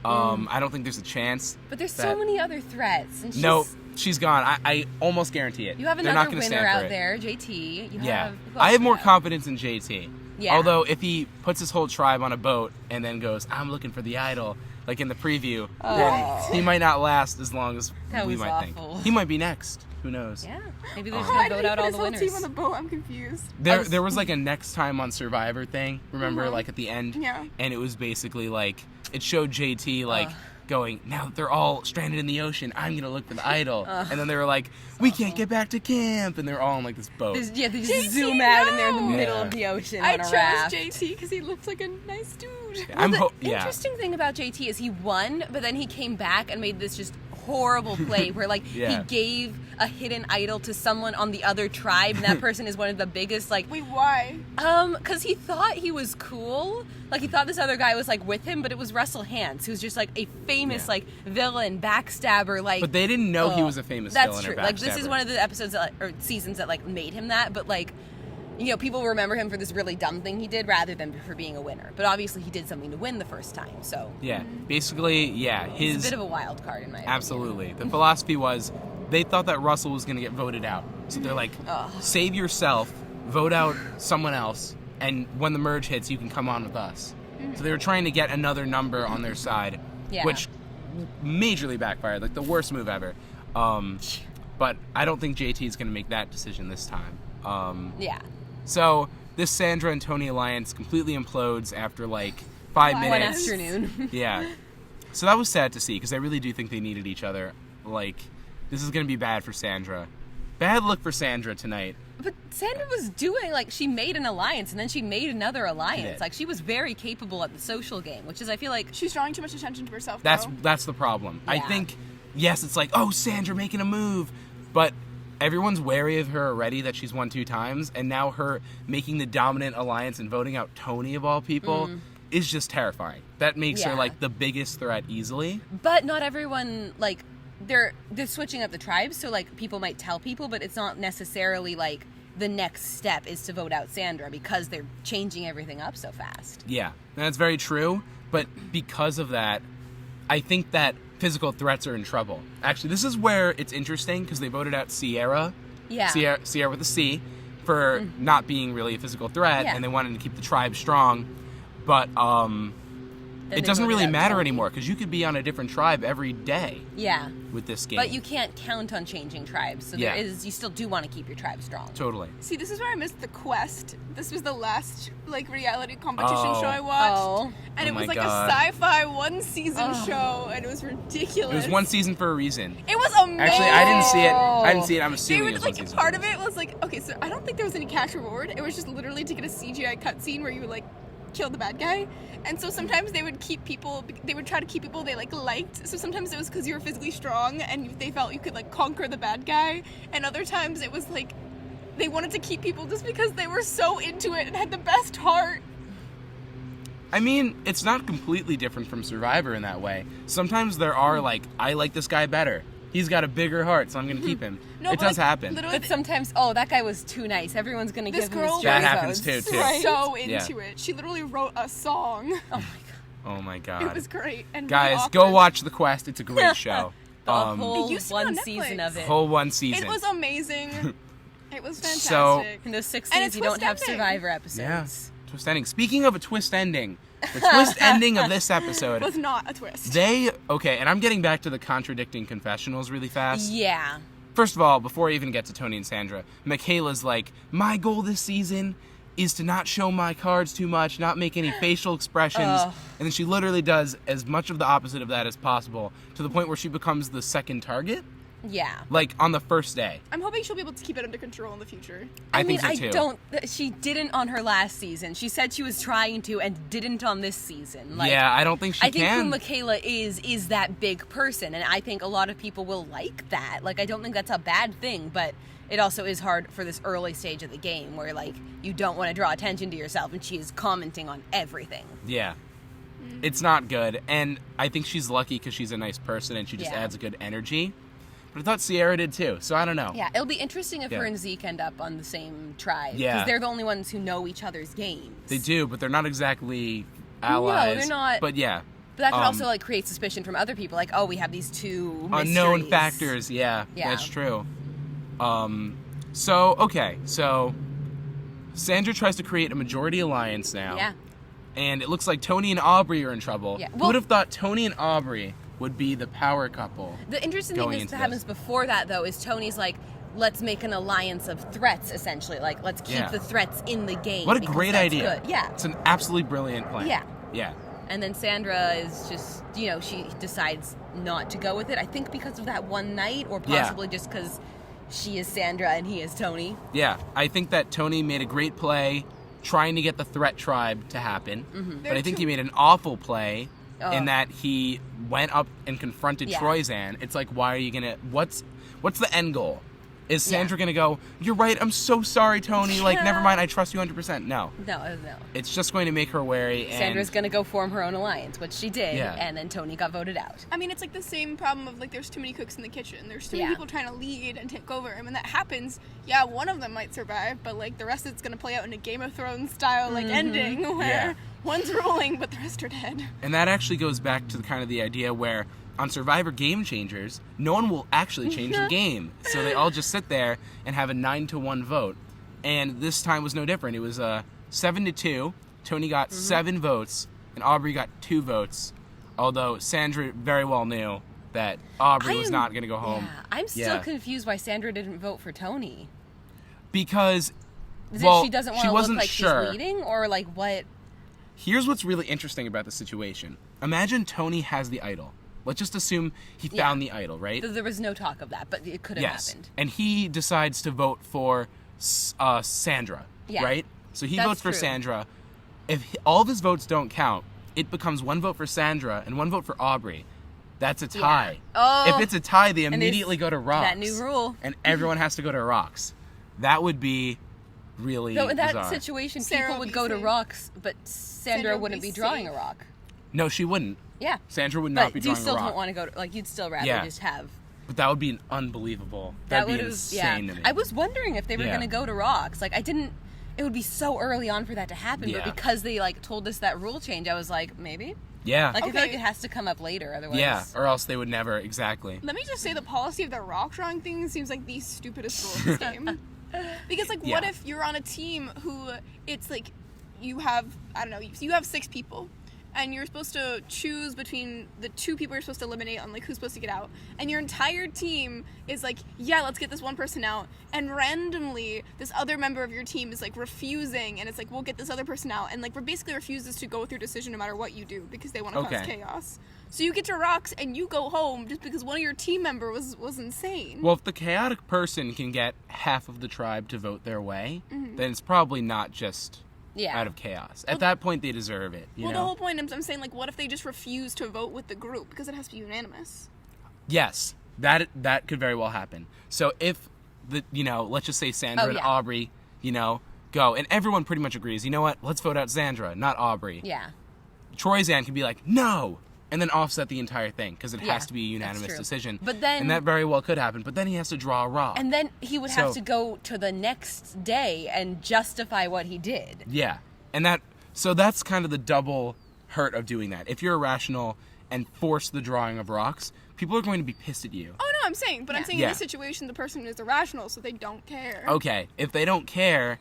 S1: I don't think there's a chance.
S2: But there's
S1: that-
S2: so many other threats. And
S1: No, she's gone. I almost guarantee it.
S2: You have
S1: They're not
S2: another
S1: gonna
S2: winner
S1: stand for
S2: out
S1: it.
S2: there, JT.
S1: Yeah.
S2: who
S1: I
S2: else
S1: have
S2: do
S1: more
S2: you have?
S1: confidence in JT.
S2: Yeah.
S1: Although if he puts his whole tribe on a boat and then goes, I'm looking for the idol, like in the preview, then he might not last as long as
S2: That
S1: we
S2: was
S1: might
S2: awful.
S1: think. He might be next. Who knows?
S2: Yeah. Maybe they
S1: Oh.
S2: should
S3: Why
S2: have
S3: did
S2: vote
S3: he
S2: out
S3: put
S2: all
S3: his
S2: the
S3: whole
S2: winners.
S3: team on the boat? I'm confused.
S1: There was like a next time on Survivor thing, remember, like at the end?
S3: Yeah.
S1: And it was basically like, it showed JT like going, now that they're all stranded in the ocean, I'm going to look for the idol. And then they were like, we can't get back to camp. And they're all on like this boat.
S2: Yeah, they just
S3: JT,
S2: zoom out and they're in the
S3: no!
S2: middle
S1: Yeah.
S2: of the ocean
S3: I
S2: on a
S3: chose
S2: raft.
S3: JT because he looked like a nice dude.
S2: The
S1: yeah.
S2: interesting thing about JT is he won, but then he came back and made this just horrible play where like
S1: Yeah.
S2: he gave a hidden idol to someone on the other tribe, and that person is one of the biggest like
S3: Wait, why?
S2: because he thought he was cool. Like, he thought this other guy was like with him, but it was Russell Hantz, who's just like a famous
S1: Yeah.
S2: like villain, backstabber. Like,
S1: But they didn't know he was a famous
S2: that's
S1: villain
S2: true.
S1: or
S2: Like, this is
S1: backstabber.
S2: one of the episodes that, or seasons that like made him that. But like, people remember him for this really dumb thing he did rather than for being a winner. But obviously, he did something to win the first time. So
S1: Yeah, basically, yeah,
S2: he's
S1: his
S2: a bit of a wild card in my opinion.
S1: absolutely. The philosophy was they thought that Russell was going to get voted out, so they're like, save yourself, vote out someone else, and when the merge hits, you can come on with us. So they were trying to get another number on their side,
S2: Yeah.
S1: which majorly backfired, like the worst move ever. But I don't think JT is going to make that decision this time.
S2: Yeah.
S1: So this Sandra and Tony alliance completely implodes after like 5
S3: One
S2: One
S1: minutes.
S2: afternoon.
S1: Yeah. So that was sad to see because I really do think they needed each other. Like, this is going to be bad for Sandra. Bad look for Sandra tonight.
S2: But Sandra was doing, like, she made an alliance and then she made another
S1: She
S2: alliance.
S1: did.
S2: Like, she was very capable at the social game, which is, I feel like,
S3: She's drawing too much attention to herself.
S1: That's
S3: though.
S1: the problem. I
S2: Yeah.
S1: think, yes, it's like, oh, Sandra making a move. But everyone's wary of her already that she's won 2 times. And now her making the dominant alliance and voting out Tony, of all people, is just terrifying. That makes her,
S2: Yeah.
S1: like, the biggest threat easily.
S2: but not everyone, like, they're switching up the tribes, so, like, people might tell people, but it's not necessarily, like, the next step is to vote out Sandra because they're changing everything up so fast.
S1: Yeah, that's very true. But because of that, I think that physical threats are in trouble. Actually, this is where it's interesting because they voted out Sierra.
S2: Yeah.
S1: Sierra with a C for not being really a physical threat,
S2: Yeah.
S1: and they wanted to keep the tribe strong. But
S2: Then
S1: it
S2: they
S1: doesn't
S2: voted
S1: really
S2: out
S1: matter
S2: Tony.
S1: anymore because you could be on a different tribe every day
S2: Yeah.
S1: with this game.
S2: But you can't count on changing tribes, so
S1: Yeah.
S2: you still do want to keep your tribe strong.
S1: Totally.
S3: See, this is where I missed the quest. This was the last like reality competition
S1: Oh.
S3: show I watched,
S2: Oh.
S3: and it
S1: Oh
S3: was
S1: my
S3: like
S1: God.
S3: a sci-fi 1-season
S2: Oh.
S3: show, and it was ridiculous.
S1: It was one season for a reason.
S3: It was amazing.
S1: Actually, I didn't see it. I didn't
S2: Oh.
S1: see it. I'm
S3: They
S1: assuming
S3: were
S1: it was
S3: like
S1: one season.
S3: part of it was like okay, so I don't think there was any cash reward. It was just literally to get a CGI cutscene where you like kill the bad guy. And so sometimes they would keep people. They would try to keep people they like liked. So sometimes it was because you were physically strong and they felt you could like conquer the bad guy. And other times it was like they wanted to keep people just because they were so into it and had the best heart.
S1: I mean, it's not completely different from Survivor in that way. Sometimes there are like, I like this guy better. He's got a bigger heart, so I'm going to keep him.
S3: No,
S1: it
S3: but,
S1: does
S3: like,
S1: happen.
S3: literally,
S2: But sometimes, oh, that guy was too nice. Everyone's gonna
S3: This
S2: give him his
S3: girl
S2: joy
S1: That happens
S2: votes.
S1: too.
S3: was so
S1: Yeah.
S3: into it. She literally wrote a song.
S2: Oh my god.
S1: Oh my
S3: It
S1: god.
S3: was great. And really
S1: Guys, go
S3: awkward.
S1: watch The Quest. It's a great show.
S2: The whole
S3: It used to be on
S2: one
S3: Netflix.
S2: season of it.
S1: Whole one season.
S3: It was amazing. It was fantastic.
S1: So-
S2: In those 6
S3: And
S2: days,
S3: a
S2: you don't
S3: twist
S2: have
S3: ending.
S2: Survivor
S1: Yeah.
S2: episodes.
S1: Twist ending. Speaking of a twist ending, the twist ending of this episode,
S3: was not a twist.
S1: okay, and I'm getting back to the contradicting confessionals really fast.
S2: Yeah.
S1: First of all, before I even get to Tony and Sandra, Michaela's like, my goal this season is to not show my cards too much, not make any facial expressions.
S2: Ugh.
S1: And then she literally does as much of the opposite of that as possible, to the point where she becomes the second target,
S2: Yeah.
S1: like on the first day.
S3: I'm hoping she'll be able to keep it under control in the future.
S1: I
S2: mean,
S1: think so too.
S2: I don't. She didn't on her last season. She said she was trying to and didn't on this season. Like,
S1: Yeah, I don't think she
S2: I think
S1: can.
S2: who Michaela is that big person, and I think a lot of people will like that. Like, I don't think that's a bad thing, but it also is hard for this early stage of the game where, like, you don't want to draw attention to yourself, and she is commenting on everything.
S1: Yeah. It's not good, and I think she's lucky because she's a nice person and she just
S2: Yeah.
S1: adds a good energy. But I thought Sierra did too, so I don't know.
S2: Yeah, it'll be interesting if
S1: Yeah.
S2: her and Zeke end up on the same tribe.
S1: Yeah.
S2: Because they're the only ones who know each other's games.
S1: They do, but they're not exactly allies.
S2: No, they're not.
S1: But yeah.
S2: But that could also, like, create suspicion from other people. Like, oh, we have these two
S1: Unknown
S2: mysteries.
S1: factors, yeah.
S2: Yeah.
S1: That's true. So Sandra tries to create a majority alliance now.
S2: Yeah.
S1: And it looks like Tony and Aubrey are in trouble.
S2: Yeah,
S1: Who
S2: well-
S1: would have thought Tony and Aubrey would be the power couple?
S2: The interesting thing
S1: going
S2: is
S1: into
S2: that happens before that, though, is Tony's like, let's make an alliance of threats, essentially. Like, let's keep
S1: Yeah.
S2: the threats in the game.
S1: What a
S2: because
S1: great
S2: that's
S1: idea.
S2: Good. Yeah.
S1: It's an absolutely brilliant plan.
S2: Yeah.
S1: Yeah.
S2: And then Sandra is just, you know, she decides not to go with it. I think because of that one night, or
S1: Yeah.
S2: possibly just because she is Sandra and he is Tony.
S1: Yeah. I think that Tony made a great play trying to get the threat tribe to happen.
S2: Mm-hmm.
S1: But I think he made an awful play
S2: Oh.
S1: in that he went up and confronted
S2: Yeah.
S1: Troyzan. It's like, why are you going to... What's the end goal? Is
S2: Yeah.
S1: Sandra going to go, you're right, I'm so sorry, Tony. Like, never mind, I trust you 100%. No.
S2: No.
S1: It's just going to make her wary. And
S2: Sandra's going to go form her own alliance, which she did,
S1: Yeah.
S2: and then Tony got voted out.
S3: I mean, it's like the same problem of, like, there's too many cooks in the kitchen. There's too
S2: Yeah.
S3: many people trying to lead and take over. And when that happens, yeah, one of them might survive, but, like, the rest of it's going to play out in a Game of Thrones style, like, ending where
S1: Yeah.
S3: one's ruling, but the rest are dead.
S1: And that actually goes back to the kind of the idea where on Survivor Game Changers, no one will actually change the game. So they all just sit there and have a 9-1 vote. And this time was no different. It was 7-2. Tony got 7 votes, and Aubrey got 2 votes. Although Sandra very well knew that Aubrey was not going to go home.
S2: Yeah, I'm still confused why Sandra didn't vote for Tony.
S1: Because,
S2: Is
S1: well,
S2: it she doesn't want
S1: she
S2: to
S1: wasn't
S2: look like
S1: sure.
S2: she's leading, or like what?
S1: Here's what's really interesting about the situation. Imagine Tony has the idol. Let's just assume he found the idol, right?
S2: There was no talk of that, but it could have happened.
S1: And he decides to vote for Sandra,
S2: Yeah.
S1: right? So he
S2: That's
S1: votes for
S2: true.
S1: Sandra. If all of his votes don't count, it becomes 1 vote for Sandra and 1 vote for Aubrey. That's a tie.
S2: Oh,
S1: if it's a tie, they
S2: there's
S1: immediately go to rocks.
S2: that new rule.
S1: And everyone has to go to rocks. That would be really
S2: So in that
S1: bizarre.
S2: situation,
S3: Sarah
S2: people
S3: would
S2: would
S3: be
S2: go to
S3: safe.
S2: rocks, but Sandra
S3: would
S2: wouldn't
S3: be
S2: be drawing
S3: safe.
S2: a rock.
S1: No, she wouldn't.
S2: Yeah.
S1: Sandra would not
S2: But
S1: be
S2: you
S1: drawing
S2: still
S1: a rock.
S2: don't want to go to, like, you'd still rather
S1: Yeah.
S2: just have.
S1: But that would be an unbelievable. That'd be insane to me.
S2: I was wondering if they were
S1: Yeah.
S2: going to go to rocks. Like, it would be so early on for that to happen,
S1: Yeah.
S2: but because they, like, told us that rule change, I was like, maybe?
S1: Yeah.
S2: Like, I feel like
S3: Okay.
S2: it has to come up later, otherwise.
S1: Yeah, or else they would never, exactly.
S3: Let me just say the policy of the rock drawing thing seems like the stupidest rule of this game. Because, like, what
S1: Yeah.
S3: if you're on a team who it's like you have, I don't know, you have 6 people and you're supposed to choose between the 2 people you're supposed to eliminate on, like, who's supposed to get out. And your entire team is like, yeah, let's get this one person out. And randomly, this other member of your team is, like, refusing. And it's like, we'll get this other person out. And, like, basically refuses to go with your decision no matter what you do because they want to cause
S1: Okay.
S3: chaos. So you get your rocks and you go home just because one of your team member was insane.
S1: Well, if the chaotic person can get half of the tribe to vote their way,
S3: Mm-hmm.
S1: then it's probably not just
S2: Yeah.
S1: out of chaos. At that point, they deserve it. You
S3: Well,
S1: know?
S3: the whole point is I'm saying, like, what if they just refuse to vote with the group because it has to be unanimous?
S1: Yes, that could very well happen. So if let's just say Sandra
S2: Oh,
S1: and
S2: yeah.
S1: Aubrey, go, and everyone pretty much agrees. You know what? Let's vote out Sandra, not Aubrey.
S2: Yeah.
S1: Troyzan can be like, no, and then offset the entire thing because it
S2: Yeah,
S1: has to be a
S2: that's
S1: unanimous
S2: true.
S1: decision.
S2: But then-
S1: and that very well could happen. But then he has to draw a rock.
S2: And then he would have
S1: So-
S2: to go to the next day and justify what he did.
S1: Yeah. And that's kind of the double hurt of doing that. If you're irrational and force the drawing of rocks, people are going to be pissed at you.
S3: Oh, no, I'm saying. But I'm saying
S1: Yeah.
S3: in this situation, the person is irrational, so they don't care.
S1: Okay, if they don't care,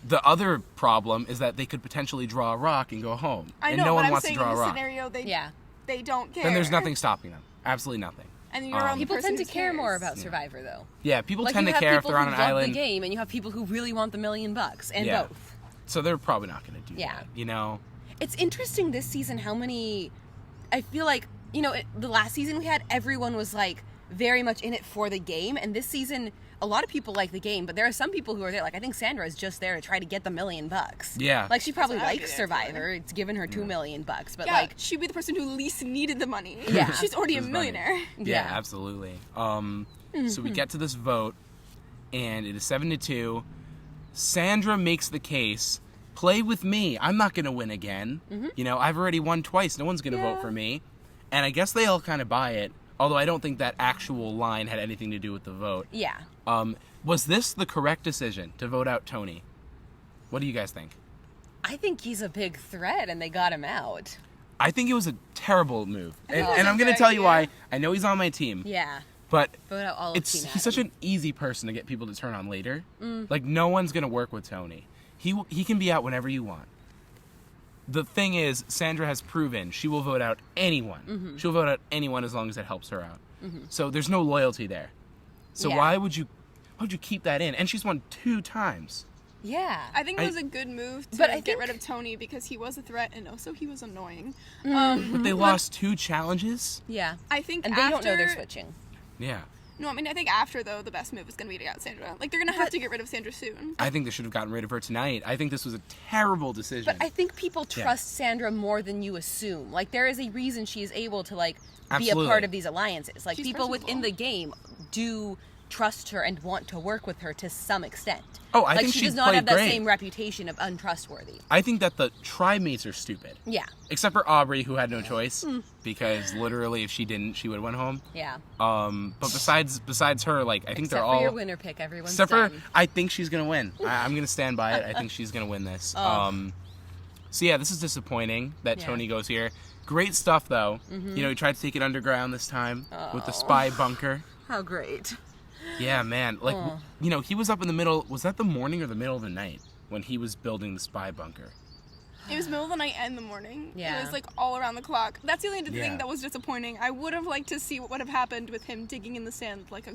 S1: the other problem is that they could potentially draw a rock and go home.
S3: I
S1: and
S3: know,
S1: no
S3: but
S1: one
S3: I'm
S1: wants to
S3: saying
S1: draw
S3: in
S1: a
S3: this
S1: rock.
S3: scenario,
S2: Yeah.
S3: they don't care.
S1: Then there's nothing stopping them. Absolutely nothing.
S3: And you're on the
S2: People
S3: person
S2: tend to
S3: who
S2: care more
S3: cares.
S2: about Survivor, though.
S1: Yeah, people
S2: Like,
S1: tend
S2: you
S1: to
S2: have
S1: care if
S2: people
S1: they're on
S2: who
S1: an
S2: love
S1: island.
S2: the game, and you have people who really want the $1 million, and
S1: Yeah.
S2: both.
S1: So they're probably not going to do
S2: Yeah.
S1: that, you know?
S2: It's interesting this season how many, I feel like, you know, the last season we had, everyone was like very much in it for the game, and this season a lot of people like the game, but there are some people who are there, like I think Sandra is just there to try to get the $1 million.
S1: Yeah.
S2: Like she probably
S3: That's what I'd be
S2: likes
S3: there for.
S2: Survivor. It's given her $2 million, but
S3: Yeah,
S2: like
S3: she'd be the person who least needed the money.
S2: Yeah.
S3: She's already a
S1: It's funny.
S3: millionaire.
S1: Yeah, absolutely. So we get to this vote, and it is 7-2. Sandra makes the case, play with me. I'm not going to win again. You know, I've already won twice. No one's going to vote for me. And I guess they all kind of buy it, although I don't think that actual line had anything to do with the vote.
S2: yeah.
S1: Was this the correct decision to vote out Tony? What do you guys think?
S2: I think he's a big threat, and they got him out.
S1: I think it was a terrible move.
S3: think it
S1: And,
S3: was
S1: and
S3: a
S1: I'm going to
S3: good
S1: tell you why.
S3: idea.
S1: I know he's on my team.
S2: Yeah.
S1: But
S2: Vote out all of Team
S1: he's such
S2: Adam.
S1: an easy person to get people to turn on later. Like, no one's going to work with Tony. He can be out whenever you want. The thing is, Sandra has proven she will vote out anyone. She'll vote out anyone as long as it helps her out. So there's no loyalty there. So
S2: Yeah.
S1: why would you keep that in? And she's won 2 times.
S2: Yeah.
S3: I think it was a good move to
S2: But I
S3: get
S2: think-
S3: rid of Tony because he was a threat and also he was annoying.
S1: But they lost 2 challenges?
S2: Yeah.
S3: I think
S2: And they
S3: after,
S2: don't know they're switching.
S1: Yeah.
S3: No, I mean I think after though the best move is going to be to get out Sandra. Like they're going to have to get rid of Sandra soon.
S1: I think they should have gotten rid of her tonight. I think this was a terrible decision.
S2: But I think people trust Sandra more than you assume. Like, there is a reason she is able to, like, be a
S1: Absolutely.
S2: part of these alliances. Like,
S3: She's
S2: people within
S3: personable.
S2: the game do trust her and want to work with her to some extent.
S1: Oh, I
S2: like,
S1: think
S2: she
S1: she
S2: does not
S1: played
S2: have that
S1: great.
S2: same reputation of untrustworthy.
S1: I think that the tribe mates are stupid.
S2: Yeah.
S1: Except for Aubrey, who had no choice. Because literally, if she didn't, she would have went home.
S2: Yeah.
S1: But besides her, like, I think
S2: Except
S1: they're
S2: for
S1: all...
S2: your winner pick, everyone's
S1: Except for,
S2: done.
S1: I think she's going to win. I'm going to stand by it. I think she's going to win this. So yeah, this is disappointing that
S2: Yeah.
S1: Tony goes here. Great stuff, though. You know, he tried to take it underground this time with the spy bunker.
S2: How great.
S1: Yeah, man. Like, you know, he was up in the middle. Was that the morning or the middle of the night when he was building the spy bunker?
S3: It was middle of the night and the morning.
S2: Yeah.
S3: It was like all around the clock. That's the only
S1: Yeah.
S3: thing that was disappointing. I would have liked to see what would have happened with him digging in the sand like a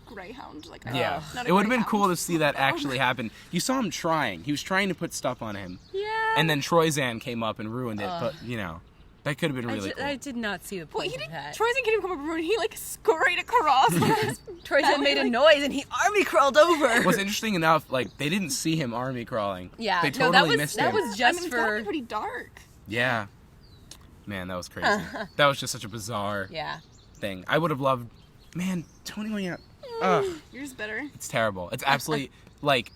S3: greyhound. Like
S1: Yeah.
S3: not a
S1: It would have been
S3: greyhound.
S1: cool to see that actually happen. You saw him trying. He was trying to put stuff on him.
S2: Yeah.
S1: And then Troyzan came up and ruined it. But, you know, that could have been really cool.
S2: I did not see the
S3: Well,
S2: point
S3: he
S2: of
S3: didn't.
S2: that.
S3: Troy's didn't come up with a he like scurried across.
S2: Troyzan made a noise and he army crawled over.
S1: What's interesting enough, like, they didn't see him army crawling.
S2: Yeah.
S1: They
S2: No,
S1: totally
S2: that
S1: missed
S2: that
S1: him.
S2: was just
S3: I mean, it's gotta
S2: for...
S3: be pretty dark.
S1: Yeah. Man, that was crazy. That was just such a bizarre
S2: Yeah.
S1: thing. I would have loved... Man, Tony went out... Ugh.
S3: Yours better.
S1: It's terrible. It's absolutely... like,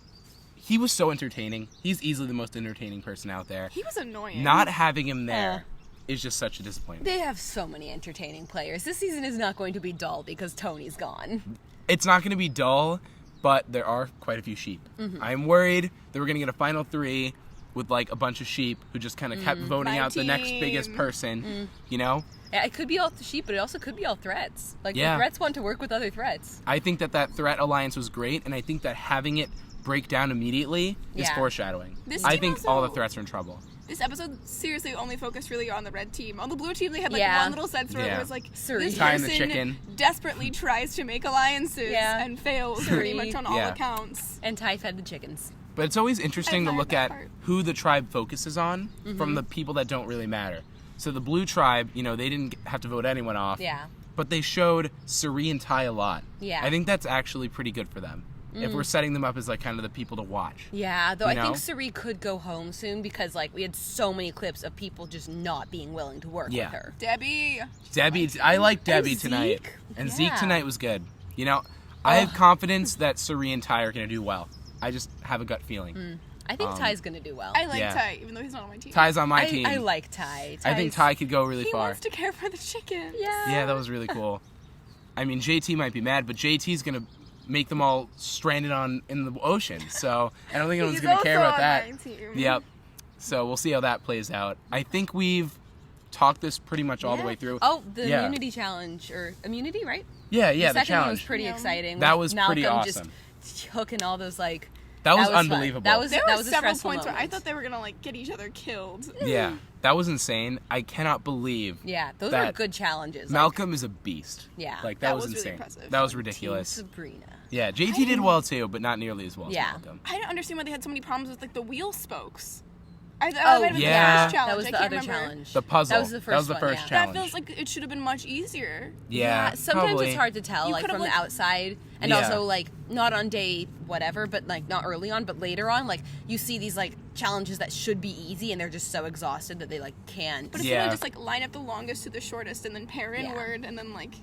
S1: he was so entertaining. He's easily the most entertaining person out there.
S3: He was annoying.
S1: Not having him there is just such a disappointment.
S2: They have so many entertaining players. This season is not going to be dull because Tony's gone.
S1: It's not going to be dull, but there are quite a few sheep. I'm worried that we're going to get a final 3 with, like, a bunch of sheep who just kind of kept voting
S3: My
S1: out the next
S3: team.
S1: biggest person, you know?
S2: Yeah, it could be all sheep, but it also could be all threats. Like,
S1: Yeah.
S2: the threats want to work with other threats.
S1: I think that threat alliance was great, and I think that having it break down immediately is
S2: Yeah.
S1: foreshadowing.
S3: This
S1: I
S3: team
S1: think all the
S3: also-
S1: threats are in trouble.
S3: This episode seriously only focused really on the red team. On the blue team, they had like
S2: Yeah.
S3: one little sense where
S1: Yeah.
S3: it was like
S2: Suri.
S3: this
S1: Tying the
S3: person
S1: chicken.
S3: desperately tries to make alliances
S2: Yeah.
S3: and fails pretty
S2: Suri.
S3: much on all
S1: Yeah.
S3: accounts.
S2: And Ty fed the chickens.
S1: But it's always interesting to
S3: admire
S1: look
S3: that
S1: at
S3: part.
S1: who the tribe focuses on
S2: Mm-hmm.
S1: from the people that don't really matter. So the blue tribe, you know, they didn't have to vote anyone off.
S2: Yeah.
S1: But they showed Suri and Ty a lot.
S2: Yeah.
S1: I think that's actually pretty good for them. If we're setting them up as, like, kind of the people to watch.
S2: Yeah, though
S1: You
S2: I think
S1: know?
S2: Suri could go home soon because, like, we had so many clips of people just not being willing to work
S1: Yeah.
S2: with her.
S3: Debbie.
S1: Debbie, I like Debbie
S2: Zeke.
S1: tonight. And Zeke
S2: Yeah.
S1: tonight was good. You know, I have confidence that Suri and Ty are going to do well. I just have a gut feeling.
S2: I think Ty's gonna do well.
S3: I like
S1: Yeah.
S3: Ty, even though he's not on my team.
S1: Ty's on my team.
S2: I like Ty.
S1: I think
S2: Ty's-
S1: Ty could go really
S3: he
S1: far.
S3: wants to care for the chickens.
S2: Yeah.
S1: Yeah, that was really cool. I mean, JT might be mad, but JT's going to make them all stranded in the ocean. So I don't think anyone's
S3: He's
S1: going to care
S3: also
S1: about
S3: on
S1: that.
S3: my team.
S1: Yep. So we'll see how that plays out. I think we've talked this pretty much all the way through.
S2: Oh, the
S1: Yeah.
S2: immunity challenge or immunity, right?
S1: Yeah,
S2: the
S1: the
S2: second one was
S1: challenge.
S2: pretty
S3: Yeah.
S2: exciting.
S1: That
S2: with
S1: was pretty
S2: Malcolm
S1: awesome.
S2: Just hooking all those like
S1: That was
S2: fun.
S1: unbelievable.
S2: That was
S3: There
S2: that
S3: were
S2: was a
S3: several
S2: stressful
S3: points where I
S2: moment.
S3: thought they were gonna like get each other killed.
S1: Yeah, that was insane. I cannot believe
S2: Yeah, those
S1: that
S2: are good challenges.
S1: Malcolm is a beast.
S2: Yeah.
S1: Like
S3: That
S1: that
S3: was
S1: was
S3: really
S1: insane.
S3: impressive.
S1: That was
S2: Team
S1: ridiculous.
S2: Sabrina.
S1: Yeah, JT did well too, but not nearly as well
S2: Yeah.
S1: as Malcolm.
S3: I don't understand why they had so many problems with like the wheel spokes. I
S2: Oh,
S3: might have been
S1: yeah.
S3: the first challenge.
S2: That was
S3: I
S2: the
S3: can't
S2: other
S3: remember.
S2: challenge.
S1: The puzzle.
S2: That was the first one, yeah.
S3: That
S1: challenge.
S3: feels like it should have been much easier.
S1: Yeah,
S2: sometimes
S1: probably.
S2: it's hard to tell,
S3: You
S2: like
S3: could've,
S2: from
S3: like-
S2: the outside, and
S1: Yeah.
S2: also like not on day whatever, but like not early on, but later on, like you see these like challenges that should be easy, and they're just so exhausted that they like can't.
S3: But if
S1: Yeah.
S3: you just like line up the longest to the shortest and then pair inward and then like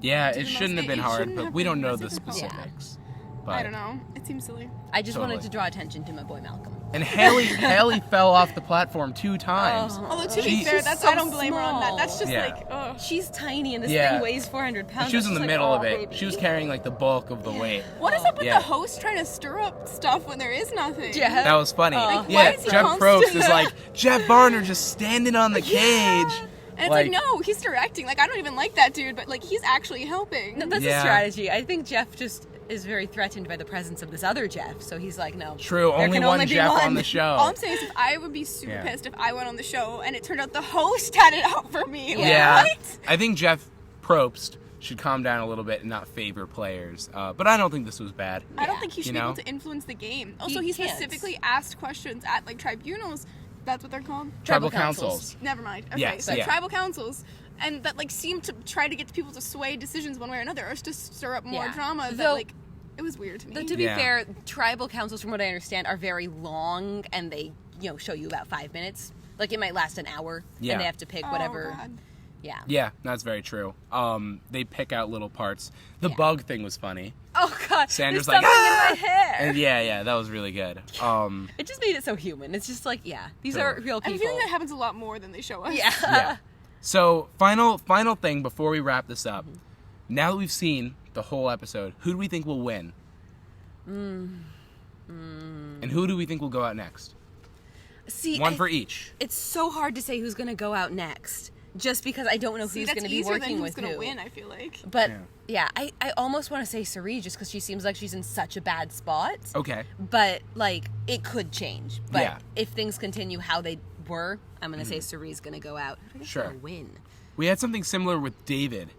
S1: Yeah,
S3: do
S1: it
S3: the
S1: shouldn't
S3: most-
S1: have been
S3: it
S1: hard,
S3: shouldn't
S1: but
S3: have
S1: we
S3: been
S1: don't know
S3: as
S1: the
S3: difficult.
S1: specifics. But,
S3: I don't know. It seems silly.
S2: I just wanted
S1: Totally.
S2: to draw attention to my boy Malcolm.
S1: And Haley fell off the platform 2 times.
S2: Oh.
S3: Although to
S1: She-
S3: be fair,
S2: She's
S3: that's
S2: so
S3: I don't blame her on that. That's just
S1: Yeah.
S3: like ugh.
S2: She's tiny, and this
S1: Yeah.
S2: thing weighs 400 pounds.
S1: She was in
S2: It's
S1: the
S2: just
S1: middle
S2: like,
S1: of
S2: oh,
S1: it.
S2: baby.
S1: She was carrying like the bulk of the weight.
S3: What is up with
S1: Yeah.
S3: the host trying to stir up stuff when there is nothing?
S2: Jeff.
S1: That was funny.
S2: Like,
S1: yeah,
S3: why is he
S1: Jeff
S3: constant-
S1: Probst is like, Jeff Barner just standing on the cage.
S3: And it's like, no, he's directing. Like, I don't even like that dude, but like, he's actually helping.
S2: No, that's
S1: Yeah.
S2: a strategy. I think Jeff just is very threatened by the presence of this other Jeff, so he's like, no.
S1: True,
S2: there
S1: only
S2: can
S1: one
S2: be
S1: Jeff
S2: one.
S1: on the show.
S3: All I'm saying is, if I would be super
S1: Yeah.
S3: pissed if I went on the show and it turned out the host had it out for me. Like,
S1: Yeah,
S3: what?
S1: I think Jeff Probst should calm down a little bit and not favor players. But I don't think this was bad.
S3: I don't
S2: Yeah.
S3: think he should
S1: You
S3: be
S1: know?
S3: able to influence the game. Also,
S2: He
S3: he
S2: can't.
S3: specifically asked questions at like tribunals. That's what they're called.
S1: Tribal
S2: councils.
S1: councils.
S3: Never mind. Okay,
S1: Yes,
S3: so
S1: yeah.
S3: tribal councils, and that like seem to try to get people to sway decisions one way or another, or to stir up more
S2: Yeah.
S3: drama. That
S2: Though-
S3: like, it was weird to me.
S2: Though to be
S1: Yeah.
S2: fair, tribal councils, from what I understand, are very long, and they, show you about 5 minutes. Like it might last an hour,
S1: Yeah.
S2: and they have to pick whatever.
S3: Oh, God.
S2: Yeah.
S1: Yeah, that's very true. They pick out little parts. The
S2: Yeah.
S1: bug thing was funny.
S2: Oh God.
S1: Sandra's
S2: there's
S1: like,
S2: something
S1: "Ah!"
S2: in my hair.
S1: And yeah, that was really good.
S2: It just made it so human. It's just like, yeah, these are
S1: Totally.
S2: real
S3: I'm
S2: people.
S3: feeling that happens a lot more than they show us.
S2: Yeah.
S1: Yeah. So final thing before we wrap this up. Now that we've seen the whole episode, who do we think will win? And who do we think will go out next?
S2: See,
S1: One for each.
S2: it's so hard to say who's going to go out next, just because I don't know
S3: See,
S2: who's
S3: that's
S2: going to be
S3: easier than
S2: working
S3: who's
S2: with
S3: gonna
S2: who.
S3: win. I feel like.
S2: But
S1: Yeah.
S2: yeah, I almost want to say Sari just because she seems like she's in such a bad spot.
S1: Okay.
S2: But like it could change. But
S1: Yeah.
S2: if things continue how they were, I'm gonna say Sari's gonna go out. Who do you think's
S1: Sure.
S2: gonna win?
S1: We had something similar with David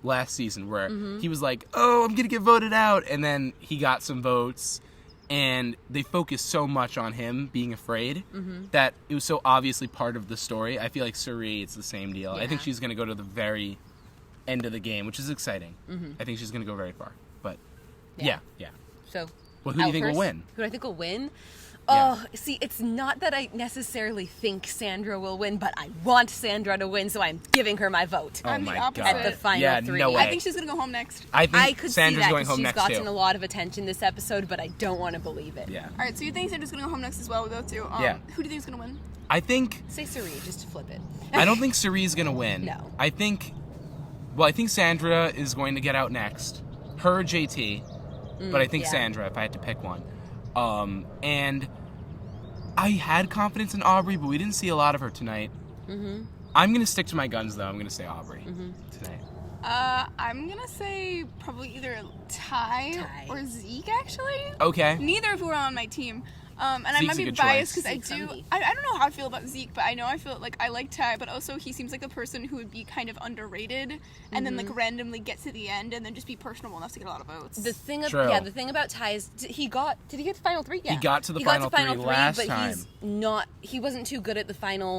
S1: last season where
S2: Mm-hmm.
S1: he was like, "Oh, I'm going to get voted out." And then he got some votes and they focused so much on him being afraid
S2: Mm-hmm.
S1: that it was so obviously part of the story. I feel like Sari, it's the same deal. I think
S2: Yeah.
S1: she's going to go to the very end of the game, which is exciting. I think she's going to go very far. But
S2: Yeah.
S1: yeah.
S2: So
S1: Well, who do you
S2: out
S1: think will
S2: first?
S1: win?
S2: Who do I think will win?
S1: Yeah.
S2: Oh, see, it's not that I necessarily think Sandra will win, but I want Sandra to win, so I'm giving her my vote.
S1: Oh
S3: I'm the
S1: my
S3: opposite.
S1: god.
S3: At
S2: the final
S1: yeah,
S2: 3.
S1: no way.
S3: I think she's gonna go home next.
S1: I think
S2: I could
S1: Sandra's
S2: see that
S1: going
S2: because
S1: home
S2: she's
S1: next
S2: gotten
S1: too.
S2: a lot of attention this episode, but I don't want to believe it.
S1: Yeah.
S3: All right, so you think Sandra's gonna go home next as well? We'll go to.
S1: Yeah.
S3: Who do you think is gonna win?
S1: I think
S2: Say Sari, just to flip it.
S1: I don't think Sari's going to win.
S2: No.
S1: I think Sandra is going to get out next. Her or JT. But I think
S2: yeah.
S1: Sandra, if I had to pick one. And I had confidence in Aubrey, but we didn't see a lot of her tonight. I'm going to stick to my guns, though. I'm going to say Aubrey tonight.
S3: I'm gonna say probably either Ty
S2: Ty.
S3: or Zeke. Actually,
S1: Okay.
S3: neither of who are on my team. And I
S1: Zeke's
S3: might
S1: a
S3: be
S1: good
S3: biased
S1: choice.
S3: because I
S2: Zeke's
S3: do.
S2: funny.
S3: I don't know how I feel about Zeke, but I know I feel like I like Ty, but also he seems like a person who would be kind of underrated, and then like randomly get to the end and then just be personable enough to get a lot of votes.
S2: The thing,
S1: True.
S2: the thing about Ty is did he get to the final 3? Yeah,
S1: He got to the final three last
S2: but
S1: time.
S2: he's not. He wasn't too good at the final.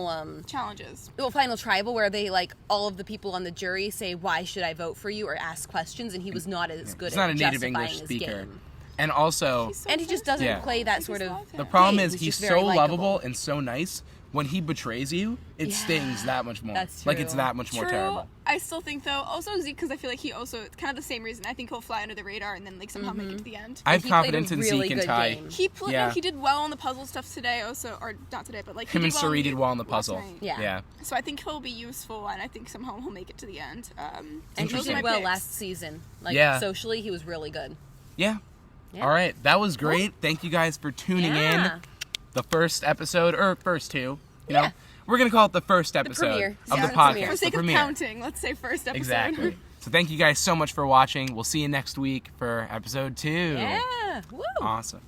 S3: Challenges.
S2: Final tribal where they like all of the people on the jury say why should I vote for you or ask questions, and he was not as good
S1: He's
S2: at
S1: not a native
S2: justifying
S1: English
S2: his
S1: speaker.
S2: game.
S1: And also,
S3: He's so
S2: And he just
S3: thirsty.
S2: doesn't
S1: Yeah.
S2: play
S3: I
S2: that
S3: just
S2: sort of.
S3: love him.
S1: the problem
S2: game.
S1: is
S2: He's
S1: he's
S2: just very
S1: so
S2: likable.
S1: lovable and so nice. When he betrays you, it
S2: Yeah.
S1: stings that much more.
S2: That's
S1: Like, it's
S2: true.
S1: that much more
S3: True.
S1: terrible.
S3: I still think though, also Zeke, because I feel like he also it's kind of the same reason. I think he'll fly under the radar and then like somehow make it to the end.
S1: I have
S2: He played a
S1: confidence in
S2: really
S1: Zeke and
S2: good
S1: Ty.
S2: game.
S3: He played.
S1: Yeah.
S3: No, he did well on the puzzle stuff today. Also, or not today, but like he
S1: Him and
S3: did well
S1: Sari
S3: on
S1: did well on the
S3: last
S1: puzzle.
S3: night.
S2: Yeah.
S3: So I think he'll be useful, and I think somehow he'll make it to the end.
S2: And he
S3: those are my
S2: did well
S3: picks.
S2: last season. Like
S1: Yeah.
S2: socially, he was really good.
S1: Yeah.
S2: Yeah.
S1: All right. That was great. Thank you guys for tuning
S2: Yeah.
S1: in. The first episode, or first 2. You
S2: Yeah.
S1: know, we're going to call it the first episode
S2: premiere.
S1: of
S2: Yeah,
S1: the
S2: the
S1: podcast.
S2: premiere.
S3: For
S1: the
S3: sake of
S1: premiere.
S3: counting, let's say first episode.
S1: Exactly. So thank you guys so much for watching. We'll see you next week for episode 2.
S2: Yeah. Woo.
S1: Awesome.